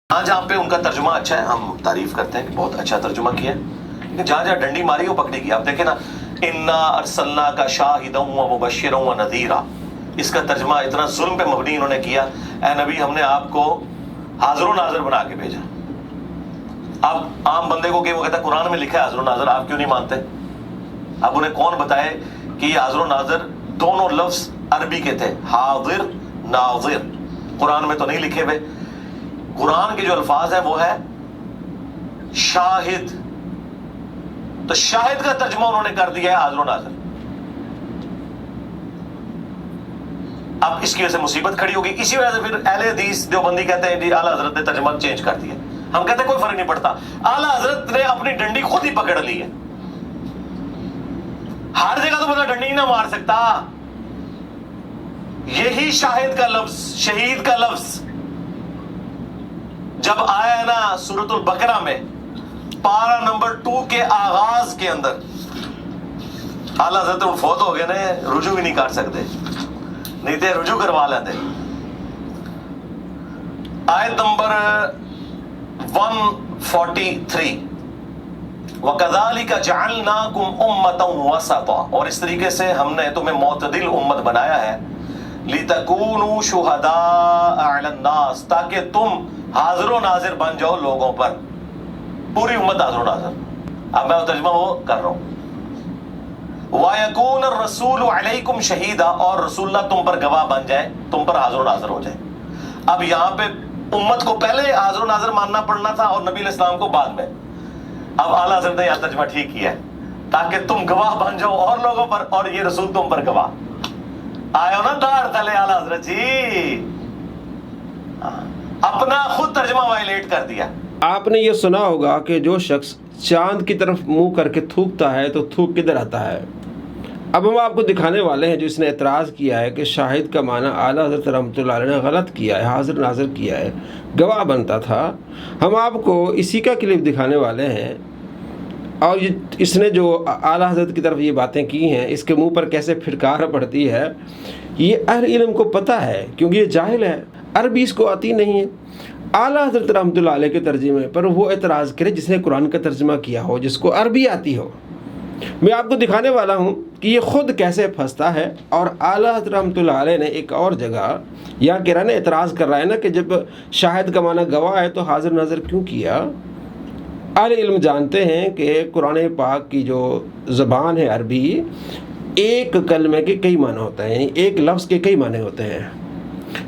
جہاں جہاں پہ ان کا ترجمہ اچھا ہے ہم تعریف کرتے ہیں کہ بہت اچھا ترجمہ کیا ہے، لیکن جہاں جہاں ڈنڈی ماری وہ پکڑے گی. آپ دیکھیں نا، انا ارسلناک شاہدا ومبشرا ونذیرا، اس کا ترجمہ اتنا ظلم پہ مبنی انہوں نے کیا. اے نبی ہم نے آپ کو حاضر و ناظر بنا کے بھیجا. اب عام بندے کو کہ وہ کہتا ہے قرآن میں لکھا ہے حاضر و ناظر، آپ کیوں نہیں مانتے؟ اب انہیں کون بتائے کہ یہ حاضر و ناظر دونوں لفظ عربی کے تھے، حاضر ناظر، قرآن میں تو نہیں لکھے ہوئے. قرآن کے جو الفاظ ہیں وہ ہے شاہد، تو شاہد کا ترجمہ انہوں نے کر دیا ہے حاضر و ناظر. اب اس کی وجہ سے مصیبت کھڑی ہوگی. اسی وجہ سے پھر اہل حدیث دیوبندی کہتے ہیں جی اعلیٰ حضرت نے ترجمہ چینج کر دیا. ہم کہتے ہیں کوئی فرق نہیں پڑتا، اعلیٰ حضرت نے اپنی ڈنڈی خود ہی پکڑ لی ہے. ہر جگہ تو بندہ ڈنڈی ہی نہ مار سکتا. یہی شاہد کا لفظ، شہید کا لفظ جب آیا ہے نا سورۃ البقرہ میں پارہ نمبر 2 کے آغاز کے اندر، اعلیٰ حضرت فوت ہو گئے نا، رجوع بھی نہیں کر سکتے، نہیں تے رجوع کروا لیتے. آیت نمبر 143، وَكَذَلِكَ جَعَلْنَاكُمْ أُمَّةً وَسَطًا، اور اس طریقے سے ہم نے تمہیں معتدل امت بنایا ہے. لِتَكُونُوا شُهَدَاءَ عَلَى النَّاسِ، تاکہ تم حاضر و ناظر بن جاؤ لوگوں پر. پوری امت حاضر و ناظر. اب میں ترجمہ وہ کر رہا ہوں. وَيَكُونَ الرَّسُولُ عَلَيْكُمْ شَهِيدًا، اور رسول اللہ تم پر گواہ بن جائے، تم پر حاضر و ناظر ہو جائے. اب یہاں پہ امت کو پہلے حاضر و ناظر ماننا پڑنا تھا اور نبی علیہ السلام کو بعد میں. اب اعلیٰ حضرت نے یہاں ترجمہ ٹھیک کیا ہے، تاکہ تم گواہ بن جاؤ اور لوگوں پر، اور یہ رسول تم پر گواہ. آئے ہو نا دار تلے اعلیٰ حضرت جی، اپنا خود ترجمہ وائلیٹ کر دیا. آپ نے یہ سنا ہوگا کہ جو شخص چاند کی طرف منہ کر کے تھوکتا ہے تو تھوک کدھر آتا ہے. اب ہم آپ کو دکھانے والے ہیں جو اس نے اعتراض کیا ہے کہ شاہد کا معنی اعلیٰ حضرت رحمۃ اللہ علیہ نے غلط کیا ہے، حاضر ناظر کیا ہے، گواہ بنتا تھا. ہم آپ کو اسی کا کلپ دکھانے والے ہیں، اور اس نے جو اعلیٰ حضرت کی طرف یہ باتیں کی ہیں، اس کے منہ پر کیسے پھٹکار پڑتی ہے. یہ اہل علم کو پتہ ہے کیونکہ یہ جاہل ہے، عربی اس کو آتی نہیں ہے. اعلیٰ حضرت رحمۃ اللہ علیہ کے ترجمے پر وہ اعتراض کرے جس نے قرآن کا ترجمہ کیا ہو، جس کو عربی آتی ہو. میں آپ کو دکھانے والا ہوں کہ یہ خود کیسے پھنستا ہے. اور اعلیٰ حضرت رحمۃ اللہ علیہ نے ایک اور جگہ یہاں کہہ رہا ہے نا، اعتراض کر رہا ہے نا کہ جب شاہد کا معنی گواہ ہے تو حاضر ناظر کیوں کیا. اہل علم جانتے ہیں کہ قرآن پاک کی جو زبان ہے عربی، ایک کلمے کے کئی معنی ہوتے ہیں، یعنی ایک لفظ کے کئی معنی ہوتے ہیں.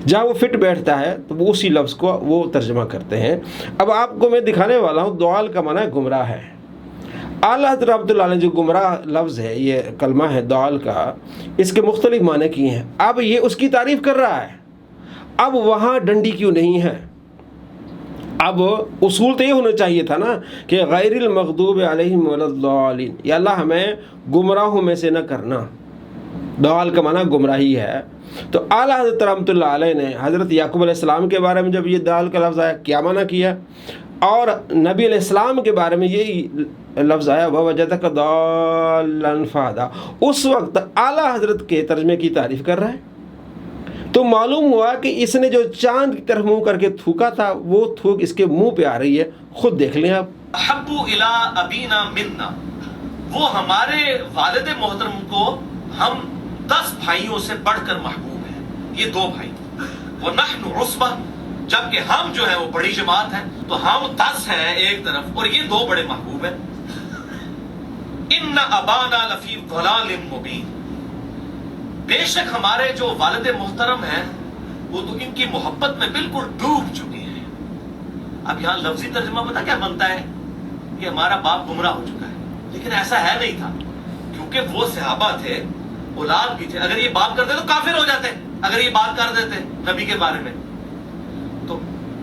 جہاں وہ فٹ بیٹھتا ہے تو وہ اسی لفظ کو وہ ترجمہ کرتے ہیں. اب آپ کو میں دکھانے والا ہوں دوال کا معنی گمراہ ہے. اعلیٰ حضرت رحمۃ اللہ علیہ جو گمراہ لفظ ہے، یہ کلمہ ہے دوال کا، اس کے مختلف معنی کیے ہیں. اب یہ اس کی تعریف کر رہا ہے. اب وہاں ڈنڈی کیوں نہیں ہے؟ اب اصول تو یہ ہونا چاہیے تھا نا کہ غیر المغضوب علیہم ولا الضالین، یا اللہ ہمیں گمراہوں میں سے نہ کرنا. دوال کا معنی گمراہی ہے. تو اعلیٰ حضرت رحمۃ اللہ علیہ نے حضرت یعقوب علیہ السلام کے بارے میں جب یہ دال کا لفظ آیا کیا معنی کیا، اور نبی علیہ السلام کے بارے میں یہی لفظ آیا وَوَجَدَكَ ضَالًّا فَهَدَىٰ، اس وقت اعلیٰ حضرت کے ترجمے کی تعریف کر رہا ہے. تو معلوم ہوا کہ اس نے جو چاند کی طرف منہ کر کے تھوکا تھا وہ تھوک اس کے منہ پہ آ رہی ہے. خود دیکھ لیں آپ. احب الی ابینا منا، وہ ہمارے والد محترم کو ہم 10 بھائیوں سے بڑھ کر محبوب ہیں. یہ 2 بھائی، وَنَحْنُ عُصْبَةٌ، جبکہ ہم جو ہے وہ بڑی جماعت ہے، تو ہم 10 ہیں ایک طرف اور یہ 2 بڑے محبوب ہیں. ان ابانا لفی ضلال مبین، بے شک ہمارے جو والد محترم ہیں وہ تو ان کی محبت میں بالکل ڈوب چکے ہیں. اب یہاں لفظی ترجمہ پتہ کیا بنتا ہے کہ ہمارا باپ گمراہ ہو چکا ہے، لیکن ایسا ہے نہیں تھا، کیونکہ وہ صحابہ تھے، اولاد بھی تھے. اگر یہ بات کرتے تو کافر ہو جاتے اگر یہ بات کر دیتے نبی کے بارے میں. تو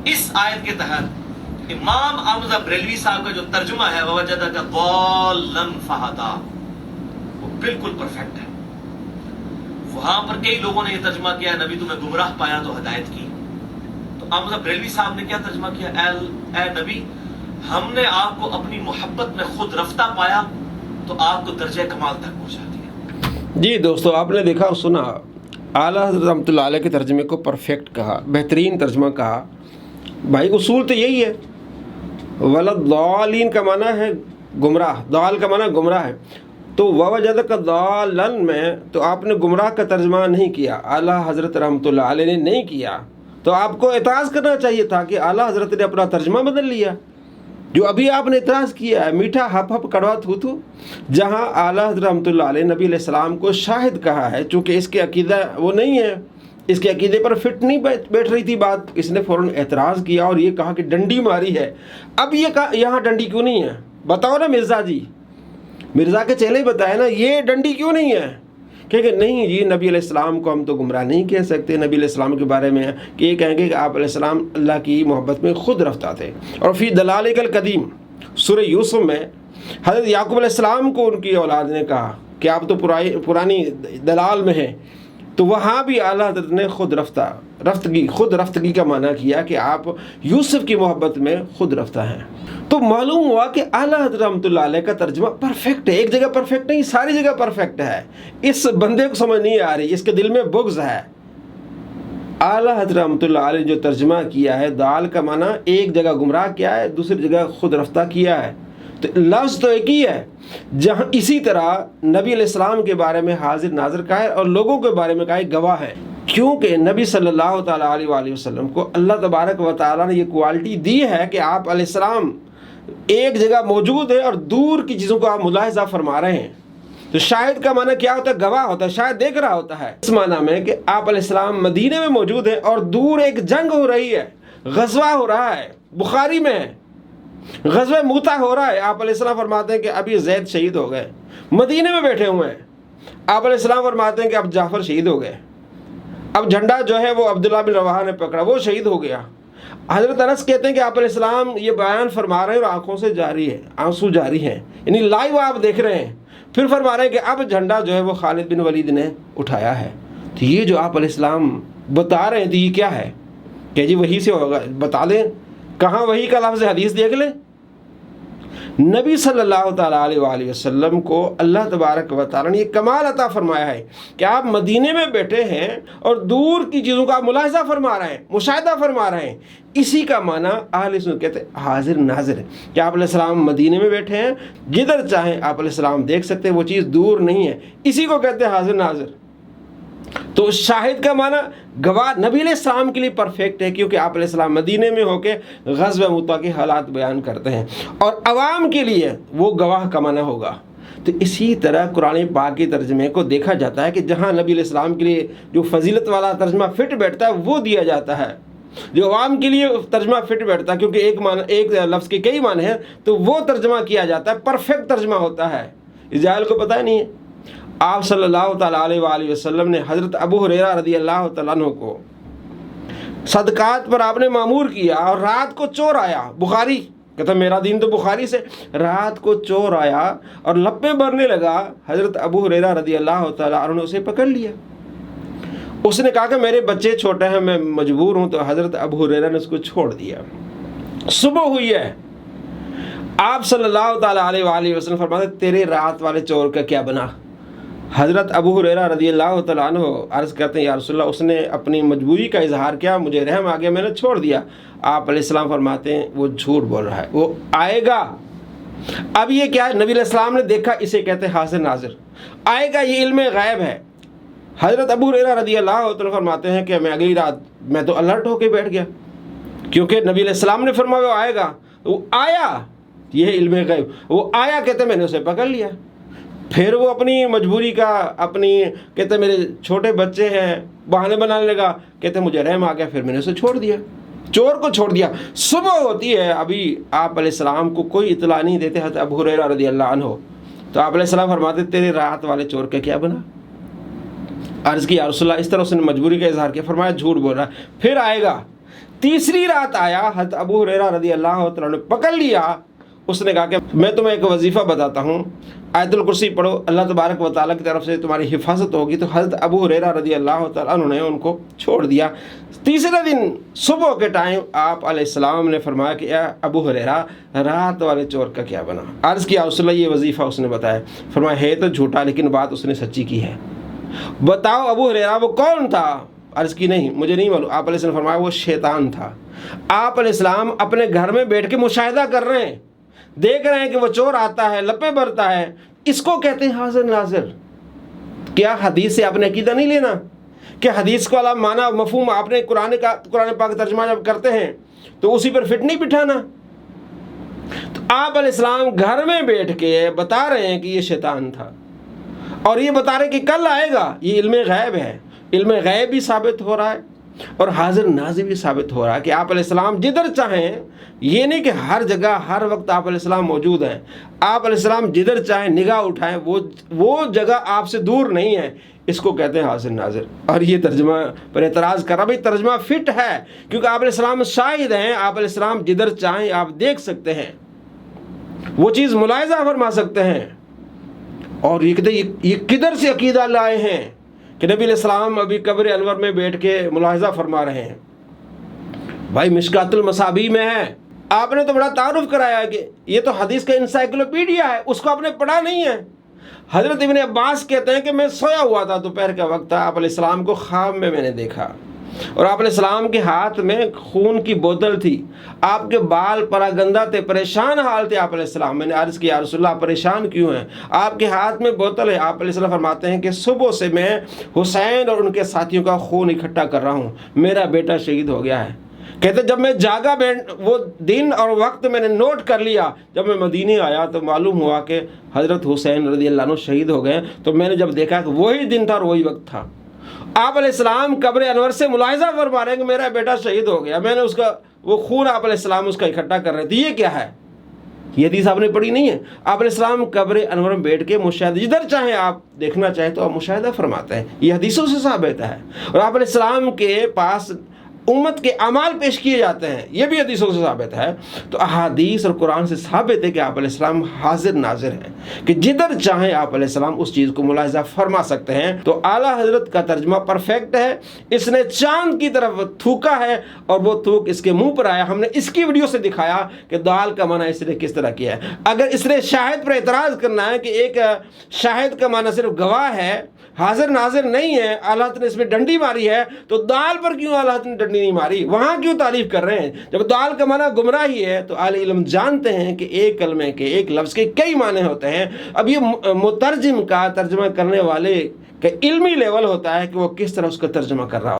اس آیت کے تحت امام احمد بریلوی صاحب کا جو ترجمہ ہے وَوَجَدَكَ ضَالًّا فَهَدَىٰ، وہ بالکل پرفیکٹ ہے. وہاں پر کئی لوگوں نے یہ ترجمہ کیا نبی تمہیں گمراہ پایا تو ہدایت کی. تو احمد بریلوی صاحب نے کیا ترجمہ کیا، اے نبی ہم نے آپ کو اپنی محبت میں خود رفتہ پایا تو آپ کو درجہ کمال تک پہنچا دیا. جی دوستو، آپ نے دیکھا اور سنا، اعلیٰ حضرت رحمۃ اللہ علیہ کے ترجمے کو پرفیکٹ کہا، بہترین ترجمہ کہا. بھائی اصول تو یہی ہے، ولضالین کا معنی ہے گمراہ، ضال کا معنی گمراہ ہے، تو ووجدک ضالا میں تو آپ نے گمراہ کا ترجمہ نہیں کیا، اعلیٰ حضرت رحمۃ اللہ علیہ نے نہیں کیا، تو آپ کو اعتراض کرنا چاہیے تھا کہ اعلیٰ حضرت نے اپنا ترجمہ بدل لیا، جو ابھی آپ نے اعتراض کیا ہے میٹھا ہپ ہپ کڑوا تھو تھو، جہاں اعلیٰ حضرت رحمۃ اللہ علیہ نبی علیہ السلام کو شاہد کہا ہے، چونکہ اس کے عقیدہ وہ نہیں ہے، اس کے عقیدے پر فٹ نہیں بیٹھ رہی تھی بات، اس نے فوراً اعتراض کیا اور یہ کہا کہ ڈنڈی ماری ہے۔ اب یہ یہاں ڈنڈی کیوں نہیں ہے؟ بتاؤ نا مرزا جی، مرزا کے چہلے ہی بتائے نا، یہ ڈنڈی کیوں نہیں ہے؟ کہ نہیں جی نبی علیہ السلام کو ہم تو گمراہ نہیں کہہ سکتے، نبی علیہ السلام کے بارے میں کہ یہ کہیں گے کہ آپ علیہ السلام اللہ کی محبت میں خود رفتہ تھے۔ اور فی دلالک القدیم سورہ یوسف میں حضرت یعقوب علیہ السلام کو ان کی اولاد نے کہا کہ آپ تو پرانی دلال میں ہیں، تو وہاں بھی اعلیٰ حضرت نے خود رفتگی کا معنی کیا کہ آپ یوسف کی محبت میں خود رفتہ ہیں۔ تو معلوم ہوا کہ اعلیٰ حضرت رحمۃ اللہ علیہ کا ترجمہ پرفیکٹ ہے، ایک جگہ پرفیکٹ نہیں، ساری جگہ پرفیکٹ ہے۔ اس بندے کو سمجھ نہیں آ رہی، اس کے دل میں بغض ہے۔ اعلیٰ حضرت رحمۃ اللہ علیہ جو ترجمہ کیا ہے، دال کا معنی ایک جگہ گمراہ کیا ہے، دوسری جگہ خود رفتہ کیا ہے، تو لفظ تو ایک ہی ہے۔ جہاں اسی طرح نبی علیہ السلام کے بارے میں حاضر ناظر کا ہے اور لوگوں کے بارے میں کا ہے گواہ ہے، کیونکہ نبی صلی اللہ تعالیٰ علیہ وآلہ وسلم کو اللہ تبارک و تعالیٰ نے یہ کوالٹی دی ہے کہ آپ علیہ السلام ایک جگہ موجود ہے اور دور کی چیزوں کو آپ ملاحظہ فرما رہے ہیں۔ تو شاہد کا معنی کیا ہوتا ہے؟ گواہ ہوتا ہے، شاید دیکھ رہا ہوتا ہے۔ اس معنی میں کہ آپ علیہ السلام مدینے میں موجود ہیں اور دور ایک جنگ ہو رہی ہے، غزوہ ہو رہا ہے، بخاری میں ہے، غزوہ موتا ہو رہا ہے، آپ علیہ السلام فرماتے ہیں کہ ابھی زید شہید ہو گئے، مدینے میں بیٹھے ہوئے ہیں۔ آپ علیہ السلام فرماتے ہیں کہ اب جعفر شہید ہو گئے، اب جھنڈا جو ہے وہ عبداللہ بن رواحہ نے پکڑا، وہ شہید ہو گیا۔ حضرت انس کہتے ہیں کہ آپ علیہ السلام یہ بیان فرما رہے ہیں اور آنکھوں سے جاری ہے، آنسو جاری ہیں، یعنی لائیو آپ دیکھ رہے ہیں۔ پھر فرما رہے ہیں کہ اب جھنڈا جو ہے وہ خالد بن ولید نے اٹھایا ہے۔ تو یہ جو آپ علیہ السلام بتا رہے ہیں تو یہ کیا ہے کہ جی وہی سے ہوگا؟ بتا دیں کہاں وہی کا لفظ ہے، حدیث دیکھ لیں۔ نبی صلی اللہ تعالیٰ علیہ وآلہ وسلم کو اللہ تبارک و تعالیٰ نے یہ کمال عطا فرمایا ہے کہ آپ مدینے میں بیٹھے ہیں اور دور کی چیزوں کا آپ ملاحظہ فرما رہے ہیں، مشاہدہ فرما رہے ہیں۔ اسی کا معنی اہل سنت کہتے ہیں حاضر ناظر ہے، کہ آپ علیہ السلام مدینے میں بیٹھے ہیں، جدھر چاہیں آپ علیہ السلام دیکھ سکتے ہیں، وہ چیز دور نہیں ہے، اسی کو کہتے ہیں حاضر ناظر۔ تو شاہد کا معنی گواہ نبی علیہ السلام کے لیے پرفیکٹ ہے، کیونکہ آپ علیہ السلام مدینے میں ہو کے غزوہ موتا کے حالات بیان کرتے ہیں، اور عوام کے لیے وہ گواہ کا معنی ہوگا۔ تو اسی طرح قرآن پاک کے ترجمے کو دیکھا جاتا ہے کہ جہاں نبی علیہ السلام کے لیے جو فضیلت والا ترجمہ فٹ بیٹھتا ہے وہ دیا جاتا ہے، جو عوام کے لیے ترجمہ فٹ بیٹھتا ہے کیونکہ ایک لفظ کے کئی معنی ہیں تو وہ ترجمہ کیا جاتا ہے، پرفیکٹ ترجمہ ہوتا ہے۔ اسرائیل کو پتہ نہیں ہے، آپ صلی اللہ تعالیٰ علیہ وآلہ وسلم نے حضرت ابو ہریرہ رضی اللہ تعالیٰ عنہ کو صدقات پر آپ نے مامور کیا، اور رات کو چور آیا، بخاری کہتا میرا دین تو بخاری سے، رات کو چور آیا اور لپیں بھرنے لگا، حضرت ابو ہریرہ رضی اللہ تعالیٰ عنہ نے اسے پکڑ لیا۔ اس نے کہا کہ میرے بچے چھوٹے ہیں، میں مجبور ہوں، تو حضرت ابو ہریرہ نے اس کو چھوڑ دیا۔ صبح ہوئی ہے، آپ صلی اللہ تعالیٰ علیہ وآلہ وسلم فرماتے تیرے رات والے چور کا کیا بنا؟ حضرت ابو ہریرہ رضی اللہ تعالیٰ عنہ عرض کرتے ہیں یا رسول اللہ، اس نے اپنی مجبوری کا اظہار کیا، مجھے رحم آ گیا، میں نے چھوڑ دیا۔ آپ علیہ السلام فرماتے ہیں وہ جھوٹ بول رہا ہے، وہ آئے گا۔ اب یہ کیا ہے؟ نبی علیہ السلام نے دیکھا، اسے کہتے ہیں حاضر ناظر، آئے گا، یہ علم غیب ہے۔ حضرت ابو ہریرہ رضی اللہ تعالیٰ فرماتے ہیں کہ میں اگلی رات میں تو الرٹ ہو کے بیٹھ گیا، کیونکہ نبی علیہ السلام نے فرمایا وہ آئے گا، وہ آیا، یہ علم غیب، وہ آیا، کہتے میں نے اسے پکڑ لیا۔ پھر وہ اپنی مجبوری کا کہتے میرے چھوٹے بچے ہیں بہانے بنانے لگا، کہتے مجھے رحم آ گیا، پھر میں نے اسے چھوڑ دیا، چور کو چھوڑ دیا۔ صبح ہوتی ہے، ابھی آپ علیہ السلام کو کوئی اطلاع نہیں دیتے حضرت ابو ہریرہ رضی اللہ عنہ، تو آپ علیہ السلام فرماتے تیرے رات والے چور کا کیا بنا؟ عرض کی یا رسول اللہ، اس طرح اس نے مجبوری کا اظہار کیا، فرمایا جھوٹ بول رہا ہے، پھر آئے گا۔ تیسری رات آیا، حضرت ابو ہریرہ رضی اللہ عنہ نے پکڑ لیا۔ اس نے کہا کہ میں تمہیں ایک وظیفہ بتاتا ہوں، آیت الکرسی پڑھو، اللہ تبارک و تعالیٰ کی طرف سے تمہاری حفاظت ہوگی۔ تو حضرت ابو ہریرہ رضی اللہ تعالیٰ عنہ نے ان کو چھوڑ دیا۔ تیسرے دن صبح کے ٹائم آپ علیہ السلام نے فرمایا کہ اے ابو ہریرہ، رات والے چور کا کیا بنا؟ عرض کیا رسول اللہ، یہ وظیفہ اس نے بتایا۔ فرمایا ہے تو جھوٹا، لیکن بات اس نے سچی کی ہے۔ بتاؤ ابو ہریرہ وہ کون تھا؟ عرض کی نہیں مجھے نہیں معلوم، آپ علیہ السلام فرمایا وہ شیطان تھا۔ آپ علیہ السلام اپنے گھر میں بیٹھ کے مشاہدہ کر رہے ہیں، دیکھ رہے ہیں کہ وہ چور آتا ہے، لپے بھرتا ہے، اس کو کہتے ہیں حاضر ناظر۔ کیا حدیث سے آپ نے عقیدہ نہیں لینا کہ حدیث کو علام معنی مفہوم آپ نے قرآن پاک ترجمہ جب کرتے ہیں تو اسی پر فٹ نہیں بٹھانا؟ تو آپ علیہ السلام گھر میں بیٹھ کے بتا رہے ہیں کہ یہ شیطان تھا، اور یہ بتا رہے کہ کل آئے گا۔ یہ علم غیب ہے، علم غیب بھی ثابت ہو رہا ہے اور حاضر ناظر بھی ثابت ہو رہا ہے کہ آپ علیہ السلام جدھر چاہیں، یہ نہیں کہ ہر جگہ ہر وقت آپ علیہ السلام موجود ہیں، آپ علیہ السلام جدھر چاہیں نگاہ اٹھائیں وہ جگہ آپ سے دور نہیں ہے، اس کو کہتے ہیں حاضر ناظر۔ اور یہ ترجمہ پر اعتراض کر رہا، بھائی ترجمہ فٹ ہے کیونکہ آپ علیہ السلام شاہد ہیں، آپ علیہ السلام جدھر چاہیں آپ دیکھ سکتے ہیں، وہ چیز ملاحظہ فرما سکتے ہیں۔ اور یہ کدھر سے عقیدہ لائے ہیں کہ نبی علیہ السلام ابھی قبر انور میں بیٹھ کے ملاحظہ فرما رہے ہیں؟ بھائی مشکات المصابیح میں ہے، آپ نے تو بڑا تعارف کرایا ہے کہ یہ تو حدیث کا انسائکلوپیڈیا ہے، اس کو آپ نے پڑھا نہیں ہے۔ حضرت ابن عباس کہتے ہیں کہ میں سویا ہوا تھا، دوپہر کا وقت تھا، آپ علیہ السلام کو خواب میں نے دیکھا، اور آپ علیہ السلام کے ہاتھ میں خون کی بوتل تھی، آپ کے بال پراگندہ تھے، پریشان حال تھے آپ علیہ السلام۔ میں نے عرض کیا یا رسول اللہ پریشان کیوں ہیں؟ آپ کے ہاتھ میں بوتل ہے۔ آپ علیہ السلام فرماتے ہیں کہ صبح سے میں حسین اور ان کے ساتھیوں کا خون اکٹھا کر رہا ہوں، میرا بیٹا شہید ہو گیا ہے۔ کہتے جب میں جاگا وہ دن اور وقت میں نے نوٹ کر لیا، جب میں مدینے آیا تو معلوم ہوا کہ حضرت حسین رضی اللہ عنہ شہید ہو گئے، تو میں نے جب دیکھا کہ وہی دن تھا اور وہی وقت تھا۔ آپ علیہ السلام قبر انور سے ملاحظہ فرما رہے ہیں کہ میرا بیٹا شہید ہو گیا، میں نے اس کا وہ خون آپ علیہ السلام اس کا اکٹھا کر رہے تھے۔ یہ کیا ہے؟ یہ حدیث آپ نے پڑھی نہیں ہے؟ آپ علیہ السلام قبر انور میں بیٹھ کے مشاہدہ جدھر چاہیں آپ دیکھنا چاہیں تو آپ مشاہدہ فرماتے ہیں، یہ حدیثوں سے ثابت ہے۔ اور آپ علیہ السلام کے پاس امت کے اعمال پیش کیے جاتے ہیں، یہ بھی حدیثوں سے ثابت ہے۔ تو احادیث اور قرآن سے ثابت ہے کہ آپ علیہ السلام حاضر ناظر ہیں، کہ جدھر چاہیں آپ علیہ السلام اس چیز کو ملاحظہ فرما سکتے ہیں۔ تو اعلیٰ حضرت کا ترجمہ پرفیکٹ ہے، اس نے چاند کی طرف تھوکا ہے اور وہ تھوک اس کے منہ پر آیا۔ ہم نے اس کی ویڈیو سے دکھایا کہ دال کا معنی اس نے کس طرح کیا ہے۔ اگر اس نے شاہد پر اعتراض کرنا ہے کہ ایک شاہد کا معنی صرف گواہ ہے، حاضر ناظر نہیں ہے، اعلیٰ حضرت نے اس میں ڈنڈی ماری ہے، تو دال پر کیوں اعلیٰ حضرت نے ڈنڈی نہیں ماری؟ وہاں کیوں تعریف کر رہے ہیں؟ جب دال کا معنی گمراہی ہے تو اہل علم جانتے ہیں کہ ایک کلمے کے ایک لفظ کے کئی معنی ہوتے ہیں۔ اب یہ مترجم کا ترجمہ کرنے والے کا علمی لیول ہوتا ہے کہ وہ کس طرح اس کا ترجمہ کر رہا